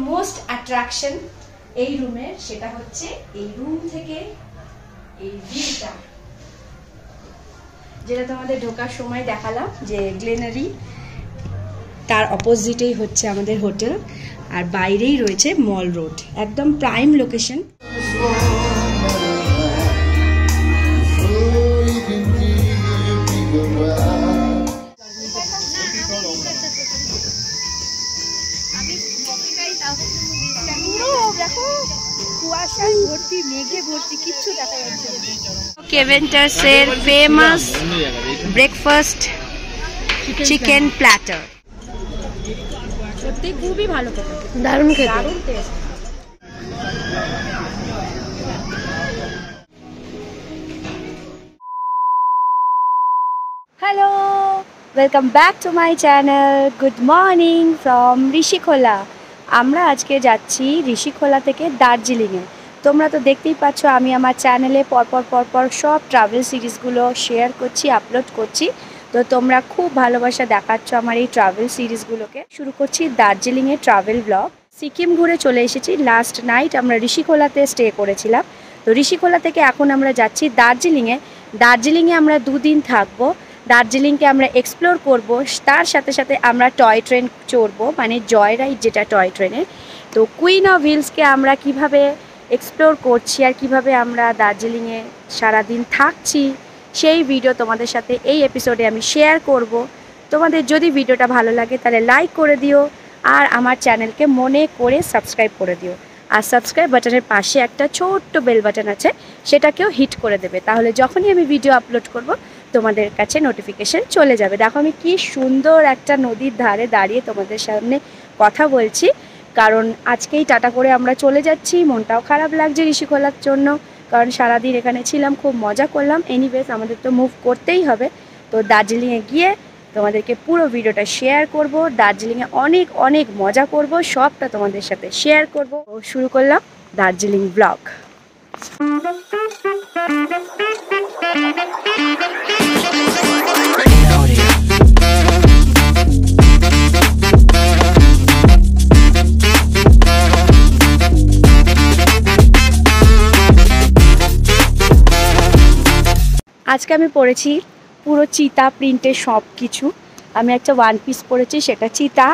Most attraction এই রুমের, সেটা হচ্ছে এই রুম থেকে এই ভিউটা, যেটা তোমাদের ঢোকার সময় দেখালাম যে গ্লেনারি, তার অপোজিটেই হচ্ছে আমাদের হোটেল, আর বাইরেই রয়েছে মল রোড, একদম প্রাইম লোকেশন। কেভেন্টার্সের ফেমাস ব্রেকফাস্ট চিকেন প্ল্যাটার, সত্যি খুবই ভালো খেতে, দারুণ খেতে, দারুণ taste. Hello, welcome back to my channel. Good morning from Rishikhola. আমরা আজকে যাচ্ছি ঋষিখোলা থেকে দার্জিলিংয়ে। তোমরা তো দেখতেই পাচ্ছ আমি আমার চ্যানেলে পরপর সব ট্রাভেল সিরিজগুলো শেয়ার করছি, আপলোড করছি। তো তোমরা খুব ভালোবাসা দেখাচ্ছ আমার এই ট্রাভেল সিরিজগুলোকে। শুরু করছি দার্জিলিংয়ের ট্রাভেল ব্লগ। সিকিম ঘুরে চলে এসেছি, লাস্ট নাইট আমরা ঋষিখোলাতে স্টে করেছিলাম। তো ঋষিখোলা থেকে এখন আমরা যাচ্ছি দার্জিলিংয়ে। দার্জিলিংয়ে আমরা 2 দিন থাকবো। দার্জিলিংকে আমরা এক্সপ্লোর করব, তার সাথে সাথে আমরা টয় ট্রেন চড়বো, মানে জয় রাইড যেটা টয় ট্রেনের। তো কুইন অফ হিলসকে আমরা কিভাবে এক্সপ্লোর করছি আর কিভাবে আমরা দার্জিলিংয়ে সারাদিন থাকছি, সেই ভিডিও তোমাদের সাথে এই এপিসোডে আমি শেয়ার করব। তোমাদের যদি ভিডিওটা ভালো লাগে তাহলে লাইক করে দিও, আর আমার চ্যানেলকে মনে করে সাবস্ক্রাইব করে দিও। আর সাবস্ক্রাইব বাটনের পাশে একটা ছোট্ট বেল বাটন আছে, সেটাকেও হিট করে দেবে, তাহলে যখনই আমি ভিডিও আপলোড করব তোমাদের কাছে নোটিফিকেশন চলে যাবে। দেখো আমি কি সুন্দর একটা নদীর ধারে দাঁড়িয়ে তোমাদের সামনে কথা বলছি, কারণ আজকেই টাটা করে আমরা চলে যাচ্ছি। মনটাও খারাপ লাগছে ঋষিখোলার জন্য, কারণ সারাদিন এখানে ছিলাম, খুব মজা করলাম। এনিওয়েজ আমাদের তো মুভ করতেই হবে। তো দার্জিলিংয়ে গিয়ে তোমাদেরকে পুরো ভিডিওটা শেয়ার করব, দার্জিলিংয়ে অনেক অনেক মজা করব, সবটা তোমাদের সাথে শেয়ার করব। শুরু করলাম দার্জিলিং ব্লগ। আজকে আমি পরেছি পুরো চিতা প্রিন্টের সব কিছু। আমি একটা 1 পিস পরেছি, সেটা চিতা,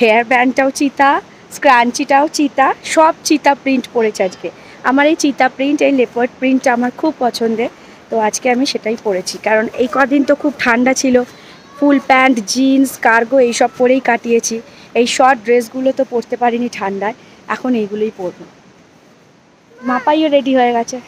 হেয়ার ব্যান্ডটাও চিতা, স্ক্রাঞ্চিটাও চিতা, সব চিতা প্রিন্ট পরেছি আজকে। আমার এই চিতা প্রিন্ট, এই লেপার্ড প্রিন্টটা আমার খুব পছন্দের। তো আজকে আমি সেটাই পরেছি, কারণ এই কদিন তো খুব ঠান্ডা ছিল, ফুল প্যান্ট, জিন্স, কার্গো এইসব পরেই কাটিয়েছি। এই শর্ট ড্রেসগুলো তো পরতে পারিনি ঠান্ডায়, এখন এইগুলোই পরবো। মাপাইও রেডি হয়ে গেছে।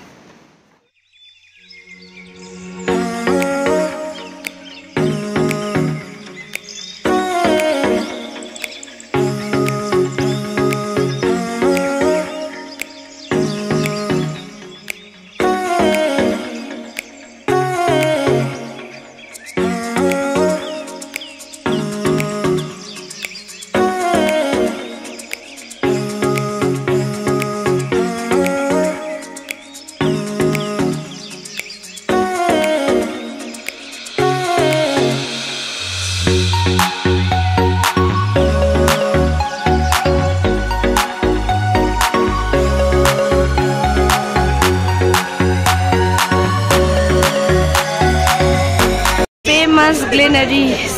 গ্লেনারিজ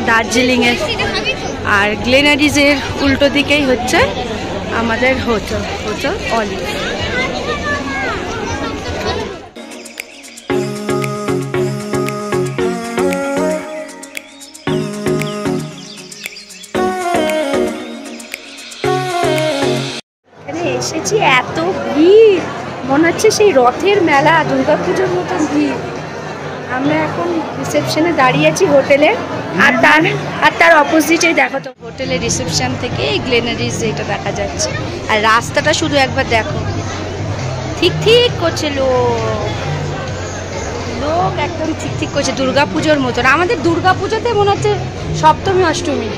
দার্জিলিংয়ের, আর গ্লেনারিজের উল্টো দিকেই হচ্ছে আমাদের হোটেল অলিভ। এখানে এসেছি, এত ভিড়, মনে হচ্ছে সেই রথের মেলা, দুর্গাপুজোর মতন ভিড়। আমরা এখন রিসেপশনে দাঁড়িয়ে আছি হোটেলে, আর তার অপোজিটেই দেখো তো হোটেলের রিসেপশন থেকে গ্লেনারিজ এটা দেখা যাচ্ছে। আর রাস্তাটা শুধু একবার দেখো, ঠিক করছে লোক একদম ঠিক করছে, দুর্গাপুজোর মতন। আমাদের দুর্গাপুজোতে মনে হচ্ছে সপ্তমী অষ্টমী।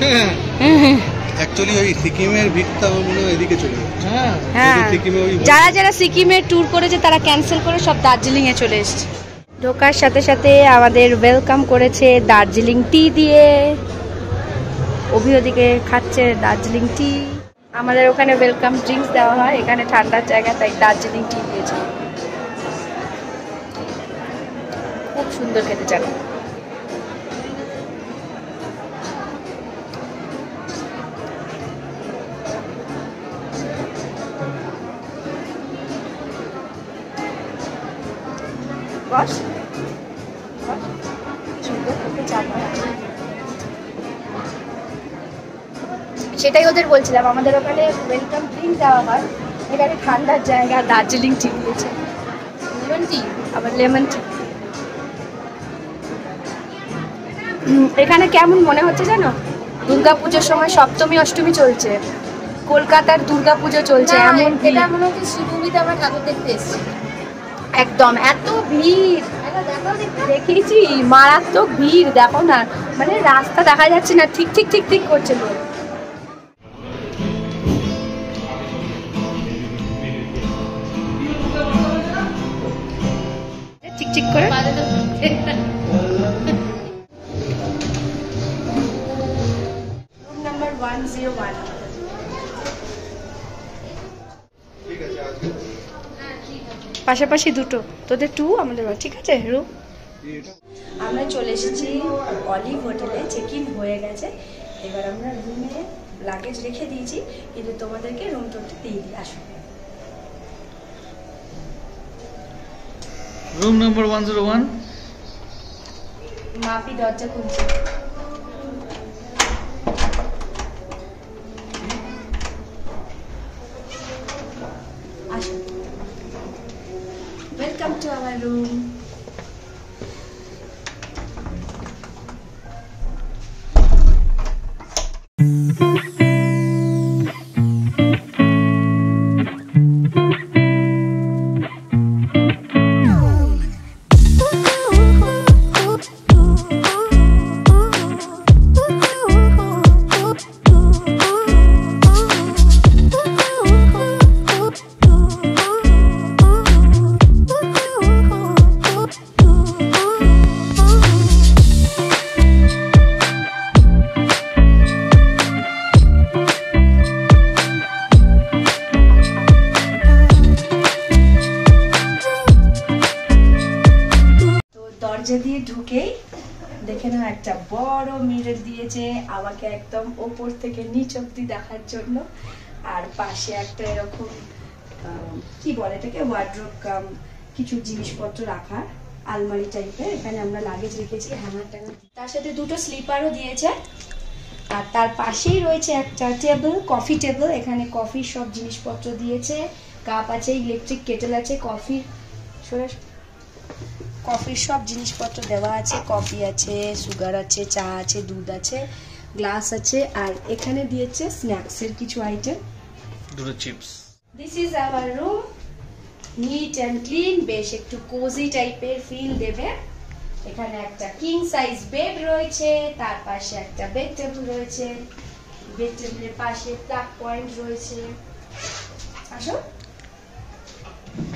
অ্যাকচুয়ালি ওই সিকিমের ভিড়টা মনে হয় এদিকে চলে যাচ্ছে। হ্যাঁ, যারা সিকিমের ট্যুর করেছে তারা ক্যান্সেল করে সব দার্জিলিংয়ে চলে এসেছে। ঢোকার সাথে সাথে আমাদের ওয়েলকাম করেছে দার্জিলিং টি দিয়ে। অভি ওদিকে খাচ্ছে দার্জিলিং টি। আমাদের ওখানে ওয়েলকাম ড্রিঙ্কস দেওয়া হয়, এখানে ঠান্ডার জায়গা তাই দার্জিলিং টি দিয়েছে। খুব সুন্দর খেতে চান। বস সুন্দর খেতে চান। সেটাই ওদের বলছিলাম, আমাদের ওখানে ওয়েলকাম ড্রিঙ্ক দেওয়া হয়, এখানে ঠান্ডার জায়গা দার্জিলিং টি দিয়েছে। লেমন টি, আবার লেমন টি। এখানে কেমন মনে হচ্ছে জানো, দুর্গাপুজোর সময় সপ্তমী অষ্টমী চলছে, কলকাতার দুর্গাপুজো চলছে এমন। এটা মনে হচ্ছে শ্রীভূমিতে আমরা ঠাকুর দেখতে এসেছি। একদম এত ভিড় দেখেছি, মারাত্মক ভিড়। দেখো না, মানে রাস্তা দেখা যাচ্ছে না, ঠিক ঠিক ঠিক ঠিক করছে লোক। ঠিক ঠিক করে রুম নাম্বার 101। পাশাপাশি দুটো, তোদের 2 আমাদের 1, ঠিক আছে রুম। আমরা চলে এসেছি অলিভ হোটেলে, চেক ইন হয়ে গেছে। এবার আমরা রুমে লাগেজ রেখে দিয়েছি, কিন্তু তোমাদেরকে রুম টোরটা দিয়ে দিই। আসো, রুম নাম্বার 101। মাপি দরজা খুলছে। আসো, ওয়েলকাম টু আওয়ার রুম। দরজা দিয়ে ঢুকেই দেখে নাও একটা বড় মিরর দিয়েছে আমাকে একদম ওপর থেকে নিচ অব্দি দেখার জন্য। আর পাশে একটা এরকম কি বলে এটাকে, ওয়ার্ড্রোব কাম কিছু জিনিসপত্র রাখার আলমারি টাইপের। এখানে আমরা লাগেজ রেখেছি, হ্যাঙ্গার ট্যাঙ্গার। তার সাথে দুটো স্লিপারও দিয়েছে। আর তার পাশেই রয়েছে একটা টেবিল, কফি টেবিল। এখানে কফির সব জিনিসপত্র দিয়েছে, কাপ আছে, ইলেকট্রিক কেটেল আছে, কফির সব জিনিসপত্র দেওয়া আছে। কফি আছে, সুগার আছে, চা আছে, দুধ আছে, গ্লাস আছে। আর এখানে দিয়েছে স্ন্যাক্সের কিছু আইটেম, দুটো chips. This is our room, neat and clean, বেশ একটু কোজি টাইপের ফিল দেবে। এখানে একটা কিং সাইজ বেড রয়েছে, তার পাশে একটা বেড টেবিল রয়েছে, বেড টেবিলের পাশে প্লাগ পয়েন্ট রয়েছে। আসো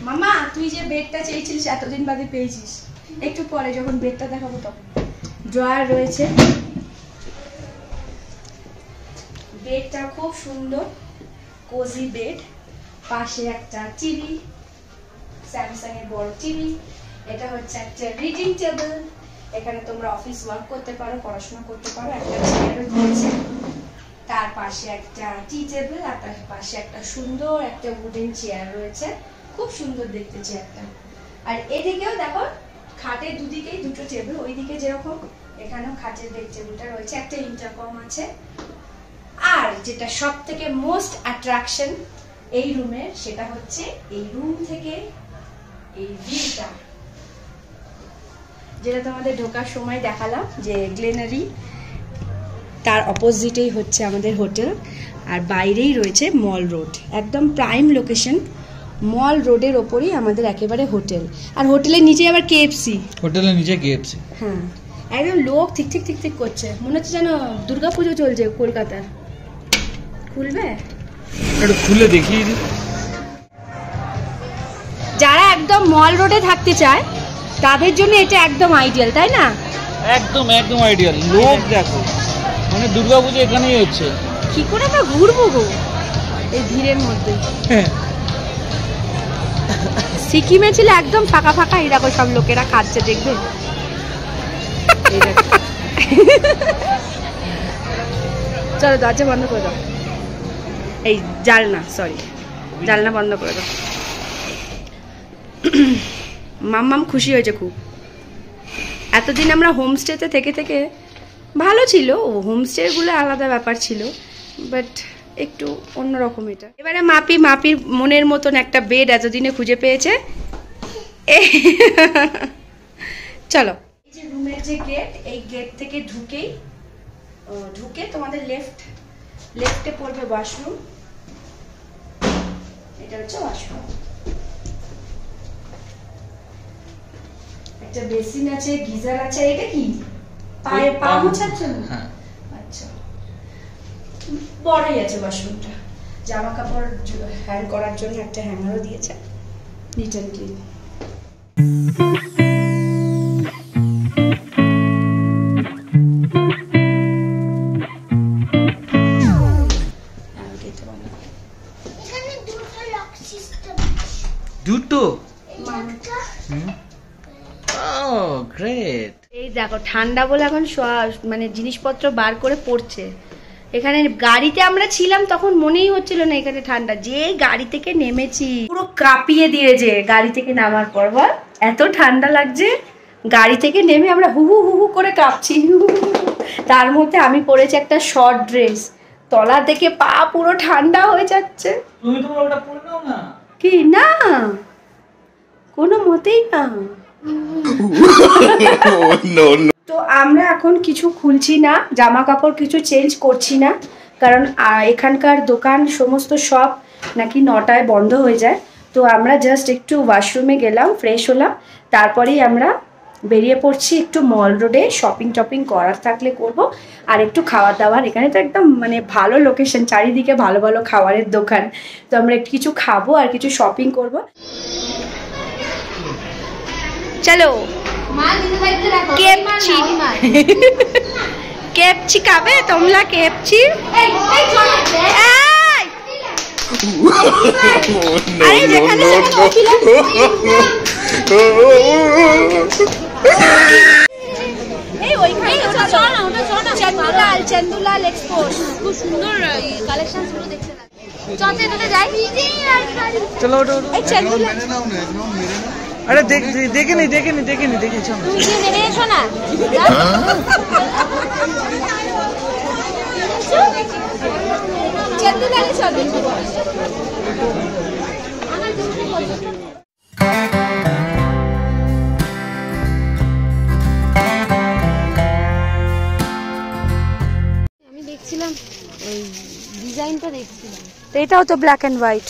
মামা, তুই যে বেডটা চেয়েছিলিস এতদিন বাদে পেয়েছিস। একটু পরে যখন বেডটা দেখাবো তখন। ড্রয়ার রয়েছে, বেডটা খুব সুন্দর কোজি বেড। পাশে একটা টিভি, স্যামসাং এর বড় টিভি। এটা হচ্ছে একটা রিডিং টেবিল, এখানে তোমরা অফিস ওয়ার্ক করতে পারো, পড়াশোনা করতে পারো। একটা চেয়ারও দিয়েছে, তার পাশে একটা টি টেবিল, আর তার পাশে একটা সুন্দর একটা উডেন চেয়ার রয়েছে, খুব সুন্দর দেখতে চেয়ারটা। আর এদিকেও দেখো, খাটের দুদিকেই দুটো টেবিল, ওইদিকে যেরকম এখানেও খাটের বেড টেবিলটা রয়েছে, একটা ইন্টারকম আছে। আর যেটা সব থেকে মোস্ট অ্যাট্রাকশন এই রুমের, সেটা হচ্ছে এই রুম থেকে এই ভিউটা, যেটা তোমাদের ঢোকার সময় দেখালাম যে গ্লেনারি, তার অপোজিটেই হচ্ছে আমাদের হোটেল। আর বাইরেই রয়েছে মল রোড, একদম প্রাইম লোকেশন। মল রোডের ওপরেই আমাদের একেবারে হোটেল, আর হোটেলের নিচে আবার কেএফসি। হোটেলের নিচে কেএফসি, হ্যাঁ, একদম লোক ঠিক ঠিক ঠিক ঠিক করছে, মনে হচ্ছে যেন দুর্গাপুজো চলছে কলকাতার। খুলবে একটু খুলে দেখিয়ে দিই। যারা একদম মল রোডে থাকতে চায় তাদের জন্য এটা একদম আইডিয়াল, তাই না? একদম একদম আইডিয়াল। লোক দেখো, মানে দুর্গাপুজো এখানেই হচ্ছে। কি করে তো ঘুরবো গো। এই ভিড়ের মধ্যে। সিকিমে ছিল একদম ফাঁকা ফাঁকা, এই দেখো সব লোকেরা খাচ্ছে, দেখবে। চলো দরজা বন্ধ করে দাও, এই জানলা, সরি জানলা বন্ধ করে দাও। মাম্মাম খুশি হয়েছে খুব। এতদিন আমরা হোমস্টেতে থেকে থেকে ভালো ছিল, হোমস্টেগুলো আলাদা ব্যাপার ছিল, বাট একটু অন্যরকম এটা। এবারে মাপির মনের মতন একটা বেড এতদিনে খুঁজে পেয়েছে। চলো, এই যে রুমের যে গেট, এই গেট থেকে ঢুকে তোমাদের লেফটে পড়বে ওয়াশরুম। এটা হচ্ছে ওয়াশরুম, একটা বেসিন আছে, গিজার আছে। এটা কি পায়ে পা মোছার জন্য? আচ্ছা, বড়ই আছে ওয়াশরুমটা। জামা কাপড় হ্যাং করার জন্য একটা হ্যাঙ্গারও দিয়েছে, নিট অ্যান্ড ক্লিন। দুটো? গ্রেট। এই দেখো ঠান্ডা বলে এখন মানে জিনিসপত্র বার করে পড়ছে। এখানে গাড়িতে আমরা ছিলাম তখন মনেই হচ্ছিল না এখানে ঠান্ডা, যে গাড়ি থেকে নেমেছি পুরো কাঁপিয়ে দিয়েছে। গাড়ি থেকে নামার পর বল এত ঠান্ডা লাগছে, গাড়ি থেকে নেমে আমরা হু হু করে কাঁপছি। তার মধ্যে আমি পরেছি একটা শর্ট ড্রেস, তলা থেকে পা পুরো ঠান্ডা হয়ে যাচ্ছে। তুমি তো ওটা পরে নাও না। কি না, কোনো মতেই না। তো আমরা এখন কিছু খুলছি না, জামা কাপড় কিছু চেঞ্জ করছি না, কারণ এখানকার দোকান সমস্ত সব নাকি 9টায় বন্ধ হয়ে যায়। তো আমরা জাস্ট একটু ওয়াশরুমে গেলাম, ফ্রেশ হলাম, তারপরেই আমরা বেরিয়ে পড়ছি একটু মল রোডে। শপিং করার থাকলে করব, আর একটু খাওয়া দাওয়ার। এখানে তো একদম মানে ভালো লোকেশন, চারিদিকে ভালো ভালো খাবারের দোকান। তো আমরা একটু কিছু খাবো আর কিছু শপিং করব। চলো, কেপচি খাবে তোমরা? কেপচি চন্দুলাল এক্সপোর্ট, খুব সুন্দর কালেকশন গুলো দেখতে লাগে। চলো আরে দেখেনি চলো। তুমি কি মেরে এসো না, চন্দুলালে চলো। আমি দেখছিলাম ওই ডিজাইনটা, দেখছিলাম এটাও তো ব্ল্যাক অ্যান্ড হোয়াইট।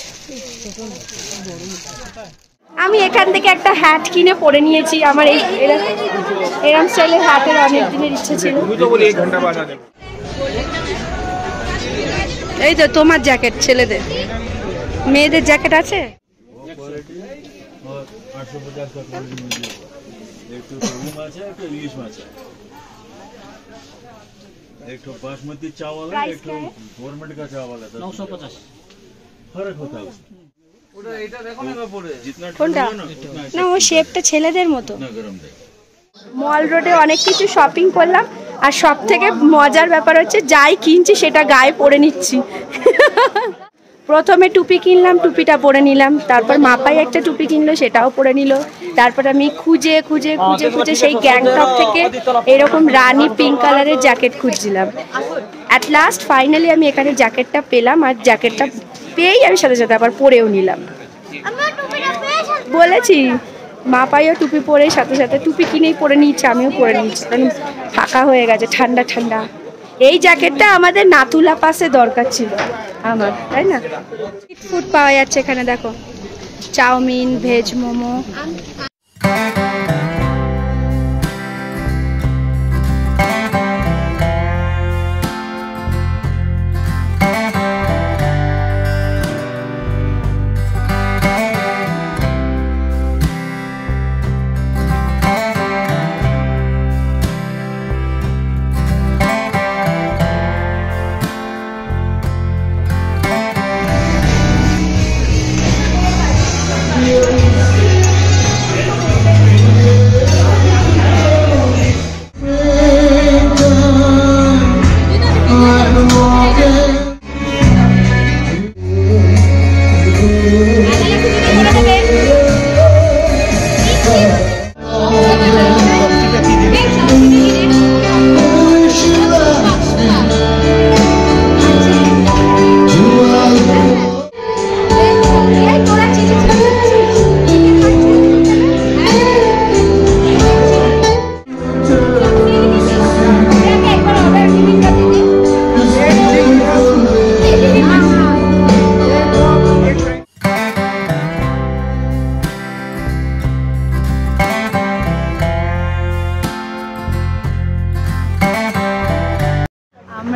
আমি এখান থেকে একটা হ্যাট কিনে পরে নিয়েছি। আমার এই এরম স্টাইলের হ্যাটের অনেক দিনের ইচ্ছে ছিল। এই তো তোমার জ্যাকেট, ছেলেদের, মেয়েদের জ্যাকেট আছে। एक तो बासमती चावल है, एक तो गवर्नमेंट का चावल है, 950 फर्क होता है। ওটা এটা দেখো না পরে जितना কোনটা? না ও শেপটা ছেলেদের মতো। ना गरम दे। মল রোডে অনেক কিছু শপিং করলাম, আর সব থেকে মজার ব্যাপার হচ্ছে যাই কিনছি সেটা গায়ে পরে নিচ্ছি। প্রথমে টুপি কিনলাম, টুপিটা পরে নিলাম, তারপর মাপাই একটা টুপি কিনলো, সেটাও পরে নিল। তারপর আমি খুঁজে সেই গ্যাংটক থেকে এরকম রানি পিঙ্ক কালারের জ্যাকেট খুঁজছিলাম। অ্যাট লাস্ট ফাইনালি আমি এখানে জ্যাকেটটা পেলাম, আর জ্যাকেটটা পেয়েই আমি সাথে সাথে আবার পরেও নিলাম। বলেছি মাপাইও টুপি পরে সাথে সাথে টুপি কিনেই পরে নিয়েছে, আমিও পরে নিয়েছি, কারণ ফাঁকা হয়ে গেছে, ঠান্ডা ঠান্ডা। এই জ্যাকেটটা আমাদের নাতুলা পাসে দরকার ছিল আমার, তাই না? স্ট্রিট ফুড পাওয়া যাচ্ছে এখানে, দেখো চাউমিন, ভেজ মোমো।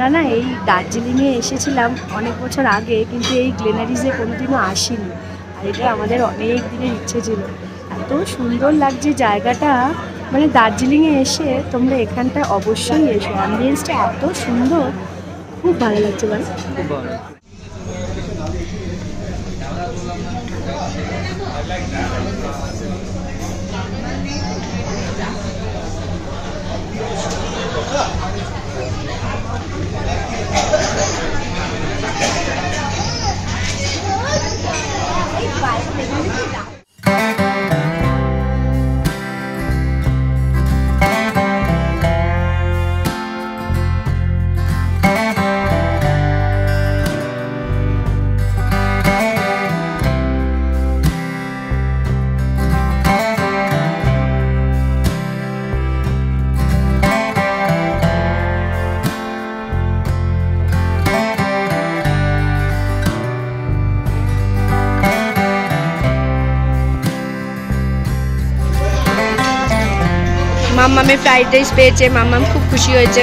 আমরা না এই দার্জিলিংয়ে এসেছিলাম অনেক বছর আগে, কিন্তু এই গ্লেনারিজে কোনোদিনও আসিনি। আর এটা আমাদের অনেক দিনের ইচ্ছে ছিল। এত সুন্দর লাগছে জায়গাটা, মানে দার্জিলিংয়ে এসে তোমরা এখানটা অবশ্যই এসো। অ্যাম্বিয়েন্সটা এত সুন্দর, খুব ভালো লাগছে। মানে খুব ভালো। মাম্মামে ফ্রাইড রাইস পেয়েছে, মাম্মাম খুব খুশি হয়েছে।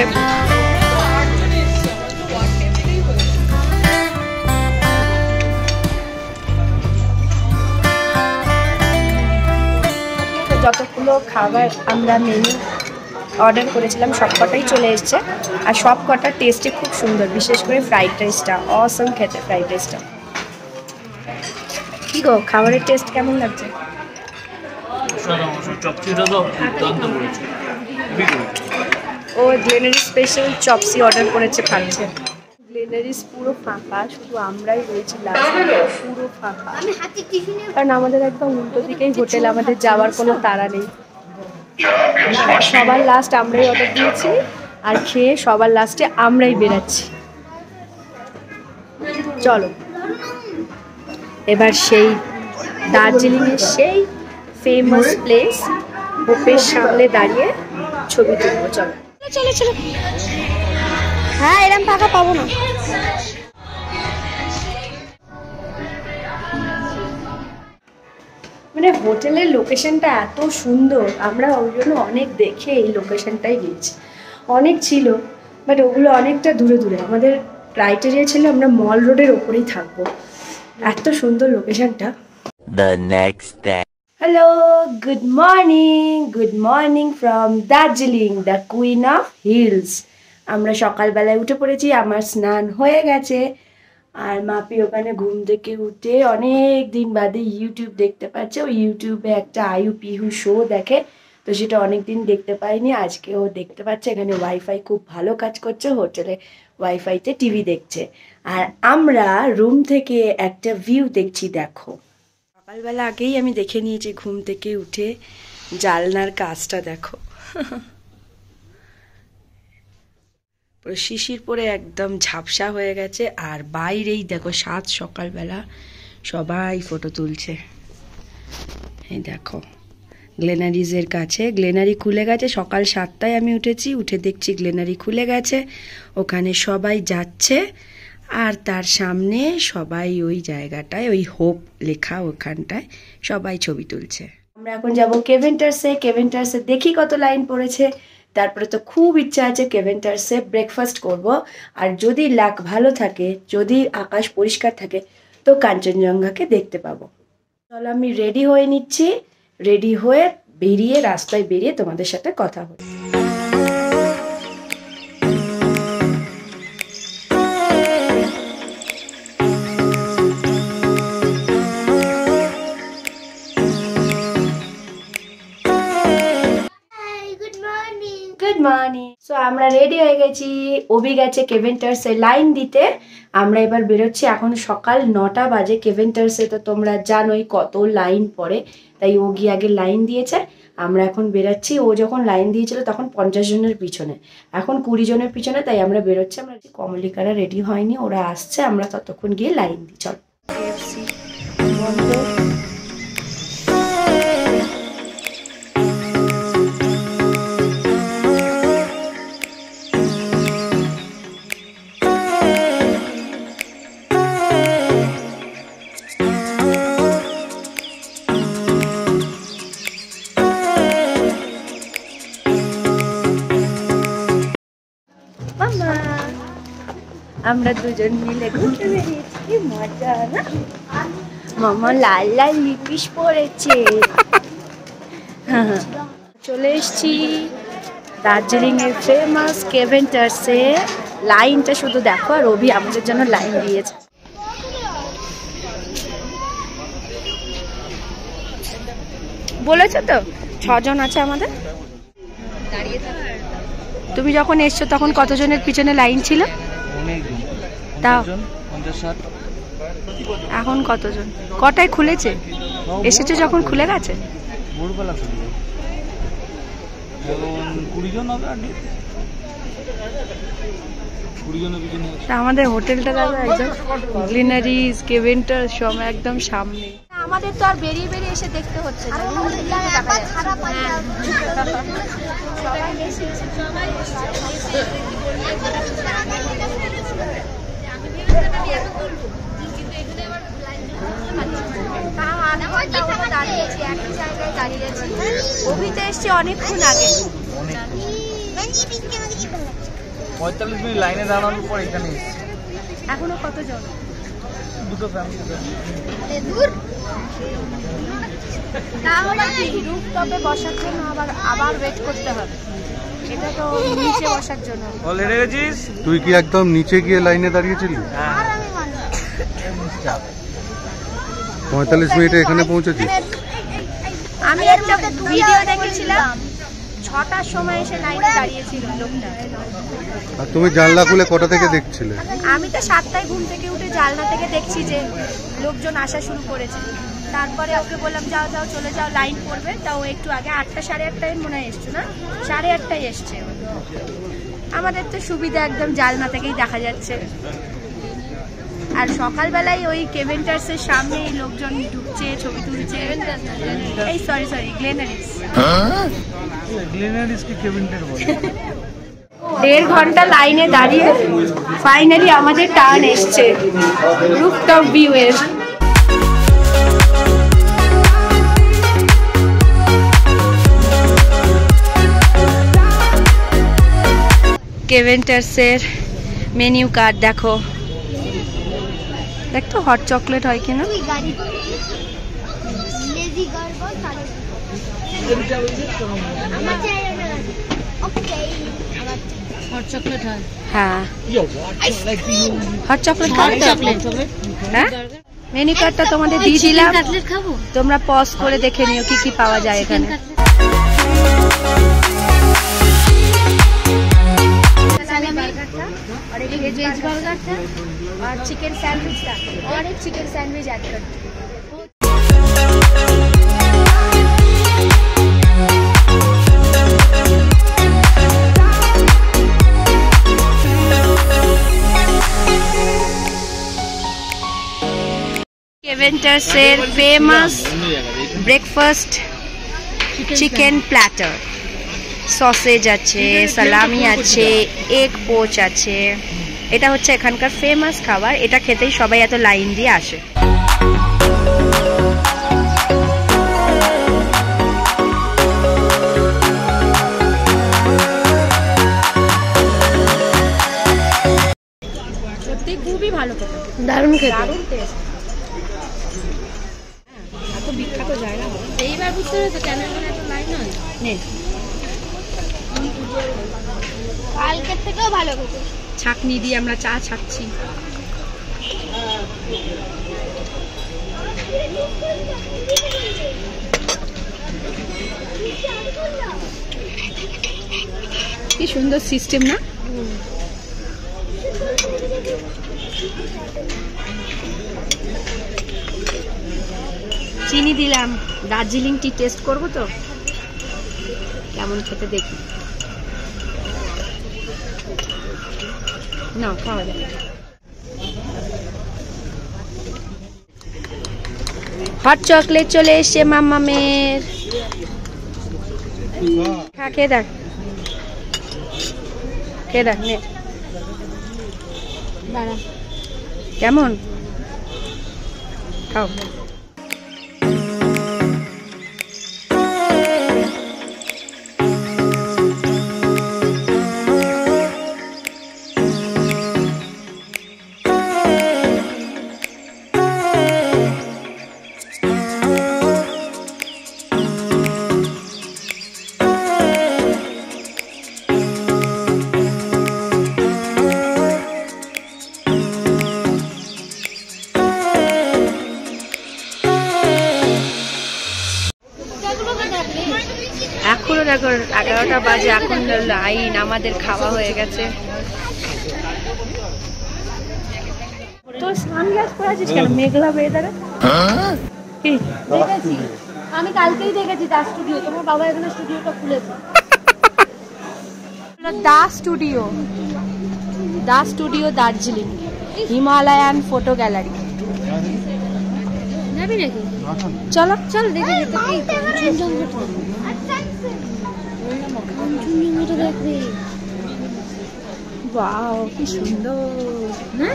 যতগুলো খাবার আমরা মেনু অর্ডার করেছিলাম সবকটাই চলে এসছে, আর সব কটার টেস্টে খুব সুন্দর। বিশেষ করে ফ্রাইড রাইসটা অসম খেতে, ফ্রাইড রাইসটা। কি গো, খাবারের টেস্ট কেমন লাগছে? ও গ্লেনারি স্পেশাল চপসি অর্ডার করেছে, খাচ্ছে। গ্লেনারিস পুরো ফাঁকা, শুধু আমরাই রয়েছি লাস্টে, পুরো ফাঁকা। কারণ আমাদের একদম উল্টো দিকেই হোটেল, আমাদের যাওয়ার কোনো তাড়া নেই। সবার লাস্ট আমরাই অর্ডার দিয়েছি, আর খেয়ে সবার লাস্টে আমরাই বেরাচ্ছি। চলো এবার সেই দার্জিলিংয়ের সেই ফেমাস প্লেস হোপের সামনে দাঁড়িয়ে ছবি তুলবো। চলো চলো চলো। হ্যাঁ, এরম ফাঁকা পাবো না। মানে হোটেলের লোকেশনটা এত সুন্দর, আমরা ওই জন্য অনেক দেখে এই লোকেশনটাই গিয়েছি। অনেক ছিল, বাট ওগুলো অনেকটা দূরে দূরে। আমাদের ক্রাইটেরিয়া ছিল আমরা মল রোডের ওপরেই থাকবো। এত সুন্দর লোকেশনটা। The next day. Hello, good morning from Darjeeling, the queen of hills. আমরা সকালবেলায় উঠে পড়েছি, আমার স্নান হয়ে গেছে। আর মাপি ওখানে ঘুম থেকে উঠে অনেক দিন বাদে ইউটিউব দেখতে পাচ্ছে। ও ইউটিউবে একটা আয়ু পিহু শো দেখে, তো সেটা অনেক দিন দেখতে পাইনি, আজকে ও দেখতে পাচ্ছে। এখানে ওয়াইফাই খুব ভালো কাজ করছে, হোটেলে ওয়াইফাইতে টিভি দেখছে। আর আমরা রুম থেকে একটা ভিউ দেখছি, দেখো। সকালবেলা আগেই আমি দেখে নিয়েছি ঘুম থেকে উঠে, জানলার কাজটা দেখো। পুরো শিশির পরে একদম ঝাপসা হয়ে গেছে। আর বাইরেই দেখো সাত সকালবেলা সবাই ফটো তুলছে। এই দেখো গ্লেনারিজের কাছে, গ্লেনারি খুলে গেছে। সকাল 7টায় আমি উঠেছি, উঠে দেখছি গ্লেনারি খুলে গেছে, ওখানে সবাই যাচ্ছে। আর তার সামনে সবাই ওই জায়গাটায়, ওই হোপ লেখা ওখানটায় সবাই ছবি তুলছে। আমরা এখন যাব কেভেন্টার্সে। কেভেন্টার্সে দেখি কত লাইন পড়েছে। তারপরে তো খুব ইচ্ছা আছে কেভেন্টার্সে ব্রেকফাস্ট করব। আর যদি লাক ভালো থাকে, যদি আকাশ পরিষ্কার থাকে, তো কাঞ্চনজঙ্ঘাকে দেখতে পাবো। চলো আমি রেডি হয়ে নিচ্ছি, রেডি হয়ে বেরিয়ে রাস্তায় বেরিয়ে তোমাদের সাথে কথা হবে। Good morning. সো আমরা রেডি হয়ে গেছি, ওবি গেছে কেভেন্টার্সে লাইন দিতে। আমরা এবার বেরোচ্ছি, এখন সকাল 9টা বাজে। কেভেন্টার্সে তো তোমরা জানোই কত লাইন পড়ে, তাই ও গিয়ে আগে লাইন দিয়েছে। আমরা এখন বেরোচ্ছি। ও যখন লাইন দিয়েছিল তখন 50 জনের পিছনে, এখন 20 জনের পিছনে, তাই আমরা বেরোচ্ছি। আমরা কমলিকারা রেডি হয়নি, ওরা আসছে, আমরা ততক্ষণ গিয়ে লাইন দিই। চল। KFC বন্ধ। আমরা দুজন মিলে ঘুরতে বেরিয়েছি, কি মজা না? মামা লাল লাল লিপিস পরেছে। চলে এসছি দার্জিলিং এর ফেমাস কেভেন্টার্সে। লাইনটা শুধু দেখো, আর অভি আমাদের জন্য লাইন দিয়েছে। বলেছো তো 6 জন আছে আমাদের। তুমি যখন এসছো তখন কতজনের পিছনে লাইন ছিল? তাও এখন কতজন? কটায় খুলেছে? এসেছো যখন খুলে গেছে? ভোরবেলা খুলবে। এখন 20 জন হবে আর 20 জনের পিছনে আছে। আমাদের হোটেলটা দাদা একদম গ্লিনারিজ কেভেন্টার সব একদম সামনে। আমাদের তো আর বেরিয়ে বেরিয়ে এসে দেখতে হচ্ছে না। দাঁড়িয়েছি একই জায়গায় দাঁড়িয়েছি। অভিতে এসছি অনেকক্ষণ আগে। 45 মিনিট লাইনে দাঁড়ানোর পর এখানে এসেছি। এখনো কতজন? দুটো ফ্যামিলি। রুফটপে বসার জন্য আবার ওয়েট করতে হবে। এটা তো নিচে বসার জন্য। অলরেডি গেছিস? তুই কি একদম নিচে গিয়ে লাইনে দাঁড়িয়েছিলি? 45 মিনিটে এখানে পৌঁছেছিস? আমি একটা ভিডিও দেখেছিলাম, 6টার সময় এসে লাইনে দাঁড়িয়েছিল লোকটা। আর তুমি জানলা খুলে কটা থেকে দেখছিলে? আমি তো 7টায় ঘুম থেকে উঠে জানলা থেকে দেখছি যে লোকজন আসা শুরু করেছে। তারপরে ওকে বললাম যাও যাও চলে যাও, লাইন পড়বে। তাও একটু আগে 8টা 8:30 মনে হয় এসছে না, 8:30 এসছে। আমাদের তো সুবিধা, একদম জানলা থেকেই দেখা যাচ্ছে। আর সকালবেলায় ওই কেভেন্টার্সের সামনে এই লোকজন ঢুকছে, ছবি তুলছে। এই সরি গ্লেনারিস। গ্লেনারিস কি কেভেন্টার বলে? 1.5 ঘন্টা লাইনে দাঁড়িয়ে ফাইনালি আমাদের টার্ন এসছে রুফটপ ভিউ এর। কেভেন্টার্সের মেনু কার্ড দেখো, দেখতো হট চকলেট হয় কিনা। হট চকলেট হয়। হ্যাঁ হট চকলেট হ্যাঁ। মেনু কার্ডটা তোমাদের দিয়ে দিলাম, কাটলেট খাবো। তোমরা পজ করে দেখে নিও কি কি পাওয়া যায় এখানে। और एक वेज बर्गर था और चिकन सैंडविच था और एक चिकन सैंडविच ऐड कर दो। কেভেন্টার্সের famous breakfast chicken platter, sausage আছে, সালামি আছে, এগ পোচ আছে। এটা হচ্ছে এখানকার ফেমাস খাবার। এটা খেতেই সবাই এত লাইন দিয়ে আসে। সত্যি খুবই ভালো খেতে, দারুণ খেতে। দারুণ টেস্ট। এত বিখ্যাত জায়গা এইবার বুঝতে পেরেছো কেন এখানে এত লাইন হয়? নেই। কালকের থেকেও ভালো খেতে। ছাঁকনি দিয়ে আমরা চা ছাঁকছি। কি সুন্দর সিস্টেম না? চিনি দিলাম, দার্জিলিং টি টেস্ট করবো তো কেমন খেতে দেখি। না খাওয়া যায়। হট চকলেট চলে এসছে মাম্মামের। হ্যাঁ খেয়ে দেখ, খেয়ে দেখ নে। দাঁড়া কেমন খাও। 11টা বাজে, এখন লাইন, আমাদের খাওয়া হয়ে গেছে। তোর সানগ্লাস পরে আছিস কেন? মেঘলা ওয়েদারে। দেখেছি আমি, কালকেই দেখেছি দা স্টুডিও। তোমার বাবা এখানে স্টুডিওটা খুলেছে। The studio Darjeeling, Himalayan photo gallery. যাবি নাকি? চলো চল দেখে যেতে। কাঞ্চনজঙ্ঘাটা দেখবে। ওয়াও কি সুন্দর। না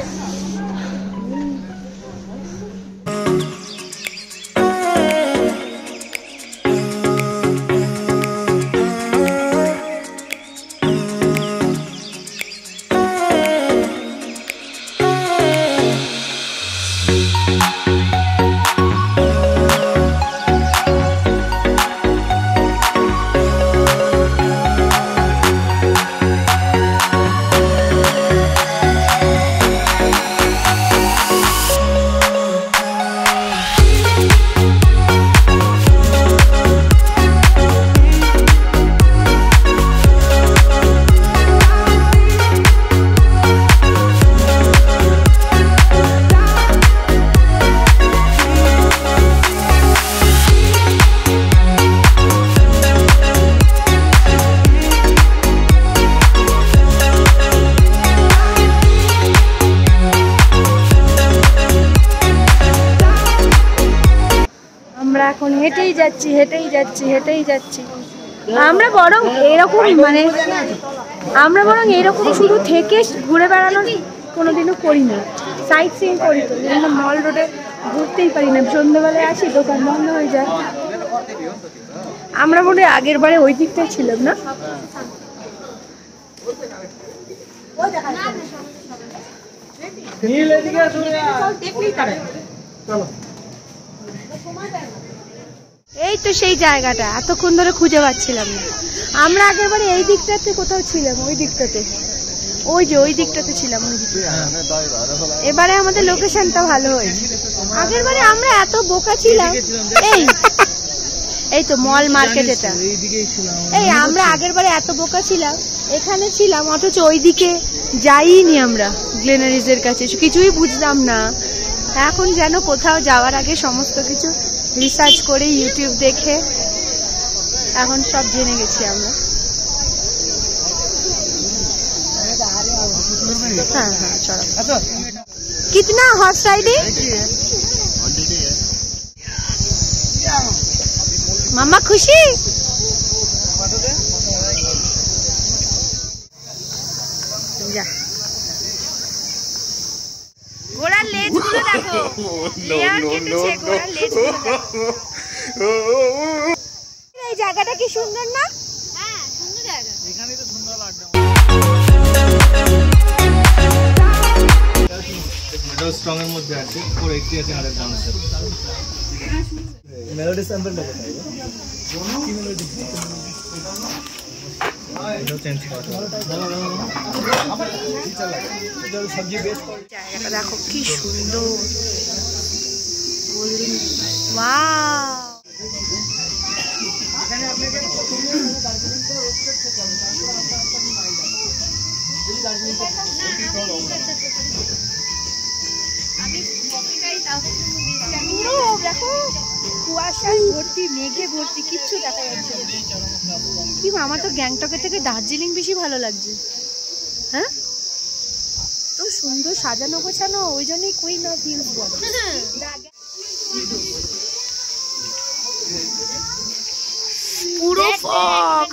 এখন হেঁটেই যাচ্ছি। আমরা বরং এরকম শুরু থেকে ঘুরে বেড়ানোর কোনোদিনও করি না, সাইট সিইং করি তো। কিন্তু মল রোডে ঘুরতেই পারি না, সন্ধ্যেবেলায় আসি দোকান বন্ধ হয়ে যায়। আমরা মনে হয় আগের বারে ওই দিকটাই ছিলাম না? এই তো সেই জায়গাটা, এতক্ষণ ধরে খুঁজে পাচ্ছিলাম না। আমরা আগের বারে এই দিকটাতে কোথাও ছিলাম, ওই দিকটাতে, ওই দিকটাতে ছিলাম, ওই দিকটা। এবারে আমাদের লোকেশনটা ভালো হয়েছে। আগের বারে আমরা এত বোকা ছিলাম। এই তো মল মার্কেট, এটা এই আমরা আগের বারে এত বোকা ছিলাম, এখানে ছিলাম অথচ ওইদিকে যাইনি আমরা। গ্লেনারিজের কাছে কিছুই বুঝলাম না। এখন যেন কোথাও যাওয়ার আগে সমস্ত কিছু রিসার্চ করে ইউটিউব দেখে এখন সব জেনে গেছি আমরা। হ্যাঁ চলো। কিতনা হর্স রাইডিং? মাম্মা খুশি? যা, ঘোড়ার লেজগুলো দেখো, লেয়ার কেটেছে ঘোড়ার লেজগুলো দেখো। এই জায়গাটা কি সুন্দর না? হ্যাঁ সুন্দর জায়গা। এখানেই তো সুন্দর লাগবে। এটাও স্ট্রং এর মধ্যে আছে, 480 আছে হাড়ের দাম আছে। মেলোডি স্যাম্পলটা কোথায়? কি মেলোডি? এটা চেঞ্জ করা। জায়গাটা দেখো কি সুন্দর। ওয়াও, পুরো দেখো কুয়াশায় ভর্তি, মেঘে ভর্তি, কিচ্ছু দেখা যাচ্ছে না। কি আমার তো গ্যাংটকের থেকে দার্জিলিং বেশি ভালো লাগছে। হ্যাঁ, তো সুন্দর সাজানো গোছানো, ওই জন্যই কুইন অফ হিলস বলে। পুরো ফগ,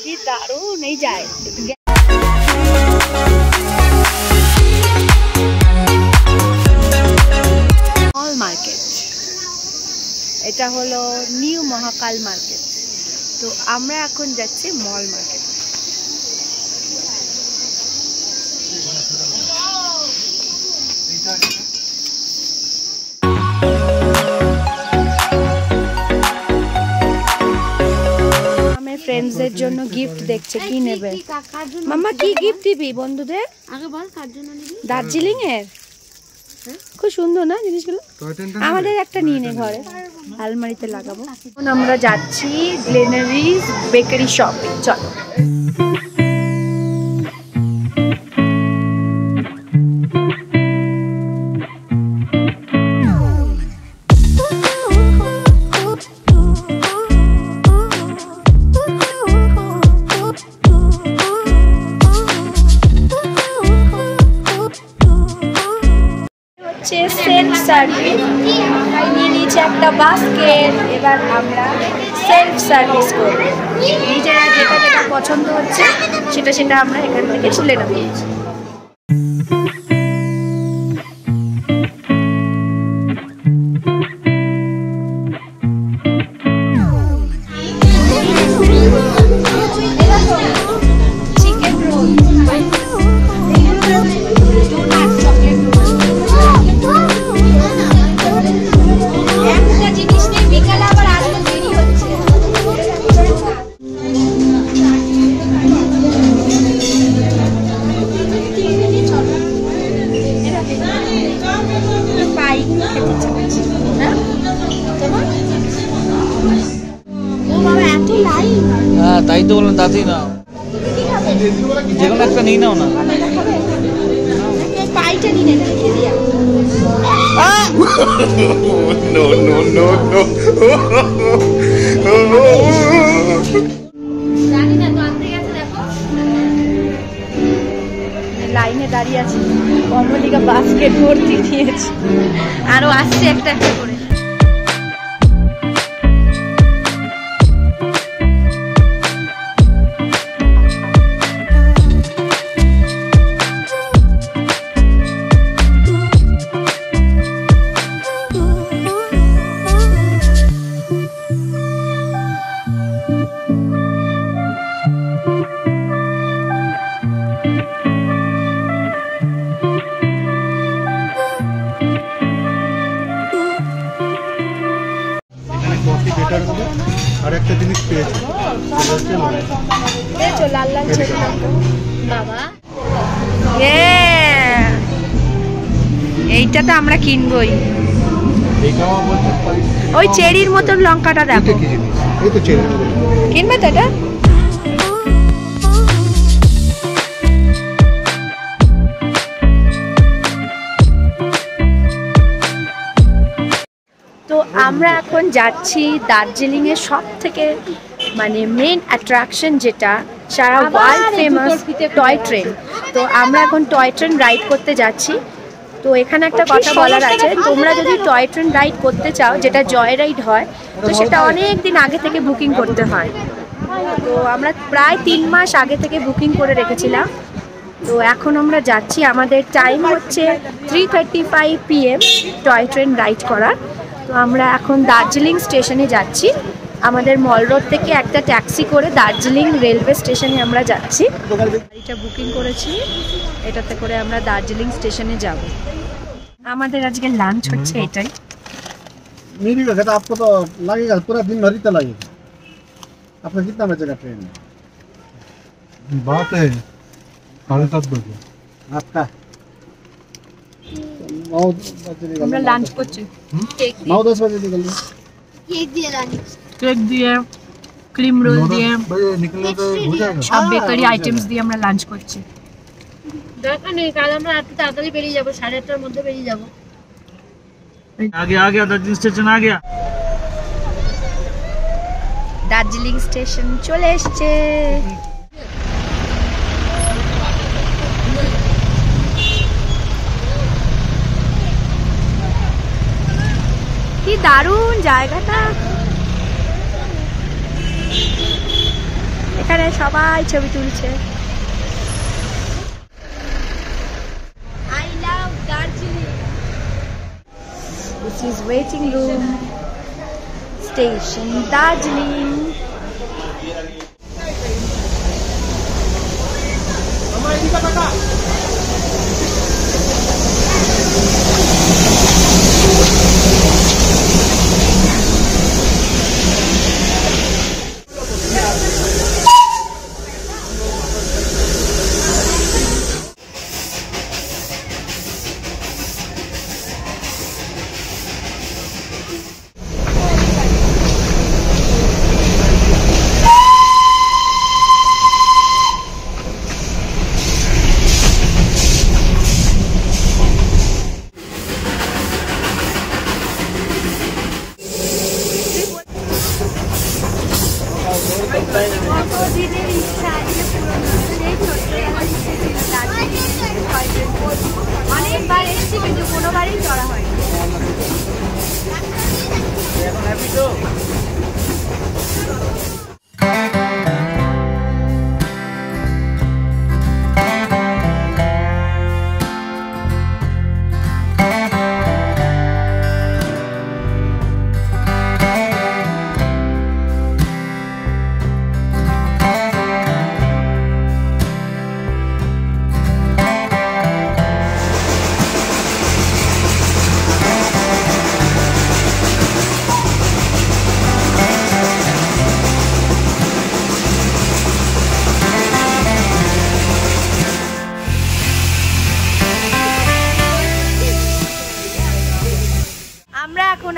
কি দারুণ এই যায়। মল মার্কেট, এটা হলো নিউ মহাকাল মার্কেট। তো আমরা এখন যাচ্ছি মল মার্কেট। ফ্রেন্ডসদের জন্য গিফট দেখছে, কি নেবে মাম্মা? কি গিফট দিবি বন্ধুদের? আগে বল কার জন্য নিবি? দার্জিলিং এর খুব সুন্দর না জিনিসগুলো? আমাদের একটা নিয়ে নে ঘরে, আলমারিতে লাগাবো। এখন আমরা যাচ্ছি গ্লেনারিজ বেকারি শপে, চলো। সেলফ সার্ভিস নিয়ে নিয়েছে একটা বাস্কেট। এবার আমরা সেলফ সার্ভিস করব, নিজেরা যেটা যেটা পছন্দ হচ্ছে সেটা সেটা আমরা এখান থেকে তুলে নেব। চিকেন রোল, একটা জিনিস নেই, বিকালে আবার আসতে দেরি হচ্ছে। পাই খেতে চাচ্ছি না তোমার? ও বাবা এত লাইন! হ্যাঁ তাই তো বললাম, তাতেই না, যে কোনো একটা নিয়ে নাও না। পাইটা নিয়ে নেবে, রেখে দিয়া। No, no, no, no. জানি না তো আনতে গেছে দেখো। লাইনে দাঁড়িয়ে আছি, কমলিকা বাস্কেট ভর্তি নিয়েছে, আরো আসছে একটা একটা করে। আর একটা জিনিস পেয়েছি, লাল লাল ছেড়ে বাবা এইটা তো আমরা কিনবই। ওই চেরির মতন লঙ্কাটা দেখো, কি জিনিস? এই তো চেরি কিনবে তো এটা? তো আমরা এখন যাচ্ছি দার্জিলিংয়ের সব থেকে মানে মেন অ্যাট্রাকশন যেটা সারা ওয়ার্ল্ড ফেমাস টয় ট্রেন। তো আমরা এখন টয় ট্রেন রাইড করতে যাচ্ছি। তো এখানে একটা কথা বলার আছে, তোমরা যদি টয় ট্রেন রাইড করতে চাও, যেটা জয় রাইড হয়, তো সেটা অনেক দিন আগে থেকে বুকিং করতে হয়। তো আমরা প্রায় 3 মাস আগে থেকে বুকিং করে রেখেছিলাম। তো এখন আমরা যাচ্ছি, আমাদের টাইম হচ্ছে 3:35 PM টয় ট্রেন রাইড করার। তো আমরা এখন দার্জিলিং স্টেশনে যাচ্ছি। আমাদের মল রোড থেকে একটা ট্যাক্সি করে দার্জিলিং রেলওয়ে স্টেশনে আমরা যাচ্ছি। গাড়িটা বুকিং করেছি, এটাতে করে আমরা দার্জিলিং স্টেশনে যাব। আমাদের আজকে লাঞ্চ হচ্ছে এটাই। मिलेगा तो आपको तो लगेगा पूरा दिन भर ही तो लगेगा। आपका कितना बजेगा ट्रेन में? बात है 7:30 बजे। आपका 9 बजे निकल। আমরা লাঞ্চ করছি, 9-10 बजे निकल। কেক দিয়ে রানি কেক দিয়ে, ক্রিম রোল দিয়ে, बजे निकलने तो हो जाएगा। সব বেকারি আইটেমস দিয়ে আমরা লাঞ্চ করছি। দরকার নেই, কাল আমরা রাতে তাড়াতাড়ি বেরিয়ে যাবো, 8:30টার মধ্যে বেরিয়ে যাবো। आ गया दार्जिलिंग स्टेशन आ गया। দার্জিলিং স্টেশন চলে এসছে। কি দারুণ জায়গাটা, এখানে সবাই ছবি তুলছে। I love Darjeeling. This is waiting room station Darjeeling.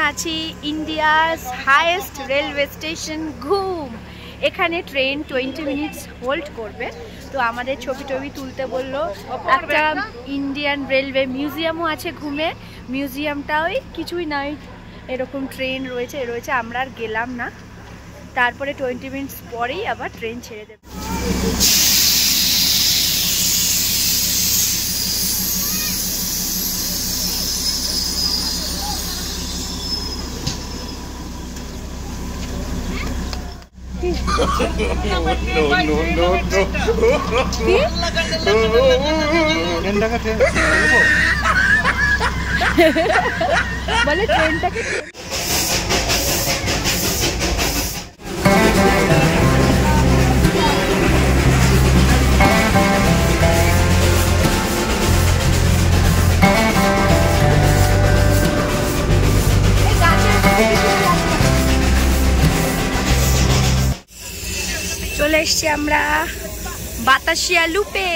আছি ইন্ডিয়াস হাইয়েস্ট রেলওয়ে স্টেশন ঘুম। এখানে ট্রেন 20 মিনিটস হোল্ড করবে, তো আমাদের ছবি টবি তুলতে বললো। একটা ইন্ডিয়ান রেলওয়ে মিউজিয়ামও আছে ঘুমে, মিউজিয়ামটা ওই কিছুই নাই, এরকম ট্রেন রয়েছে। আমরা আর গেলাম না, তারপরে 20 মিনিটস পরেই আবার ট্রেন ছেড়ে দেবে। বলে ট্রেনটাকে চলে এসছি আমরা বাতাসিয়া লুপে।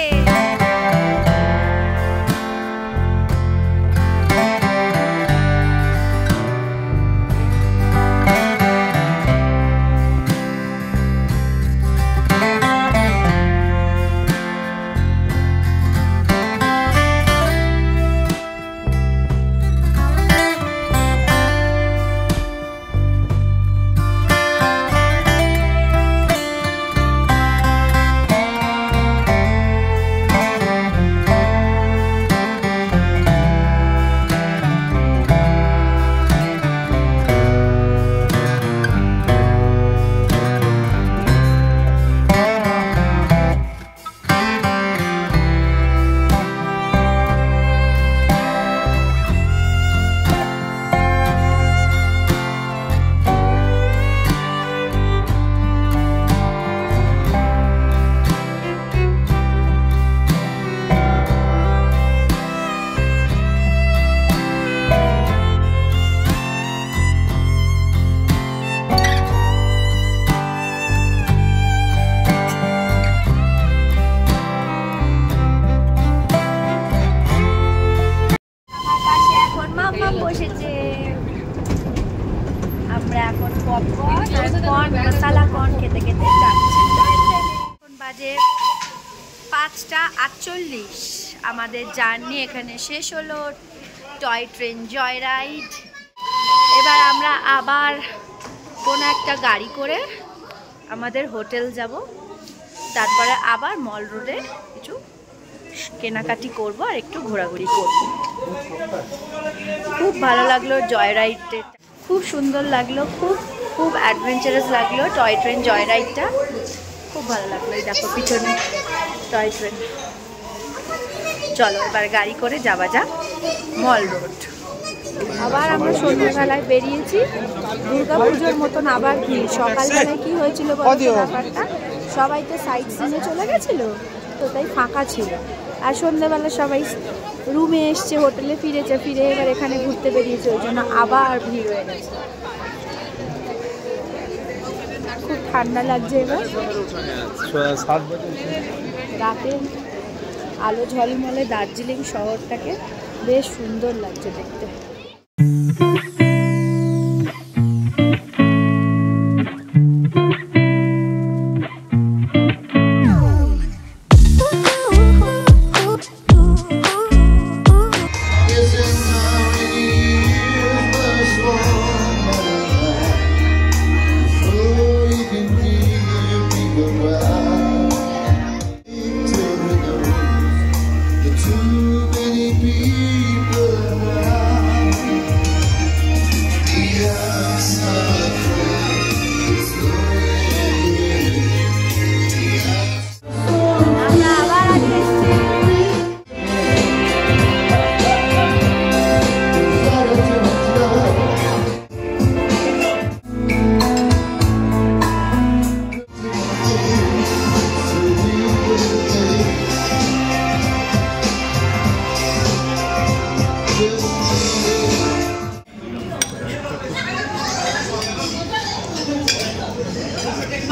আমরা এখন পপকর্ন মশলা কর্ন খেতে খেতে যাচ্ছি। এখন বাজে 5:48। আমাদের জার্নি এখানে শেষ হলো, টয় ট্রেন জয় রাইড। এবার আমরা আবার কোনো একটা গাড়ি করে আমাদের হোটেল যাব, তারপরে আবার মল রোডে কিছু কেনাকাটি করব আর একটু ঘোরাঘুরি করব। খুব ভালো লাগলো জয় রাইডটা, খুব সুন্দর লাগলো, খুব অ্যাডভেঞ্চারাস লাগলো টয় ট্রেন জয় রাইডটা, খুব ভালো লাগলো। এই দেখো পিছনে টয় ট্রেন। চলো এবার গাড়ি করে যাওয়া যাক মল রোড। আবার আমরা সন্ধ্যাবেলায় বেরিয়েছি, দুর্গা পুজোর মতন আবার ভিড়। সকালবেলায় কি হয়েছিল বলতো ব্যাপারটা, সবাই তো সাইট সিনে চলে গেছিলো, তো তাই ফাঁকা ছিল। আর সন্ধ্যাবেলা সবাই রুমে এসছে, হোটেলে ফিরেছে, ফিরে এবার এখানে ঘুরতে বেরিয়েছে, ওই জন্য আবার ভিড় হয়ে গেছে। খুব ঠান্ডা লাগছে এবার, রাতে আলো ঝলমলে দার্জিলিং শহরটাকে বেশ সুন্দর লাগছে দেখতে।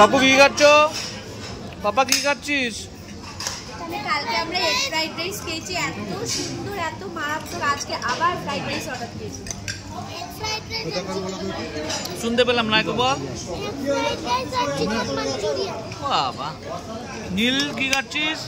পাপু কি খাচ্ছ? পাপা কি খাচ্ছিস? কালকে আমরা এগ ফ্রাইড রাইস খেয়েছি, এত সুন্দর এত মারাত্মক। আজকে আবার ফ্রাইড রাইস অর্ডার দিয়েছি, শুনতে পেলাম না, একটু বল। বাবা, নীল কি খাচ্ছিস?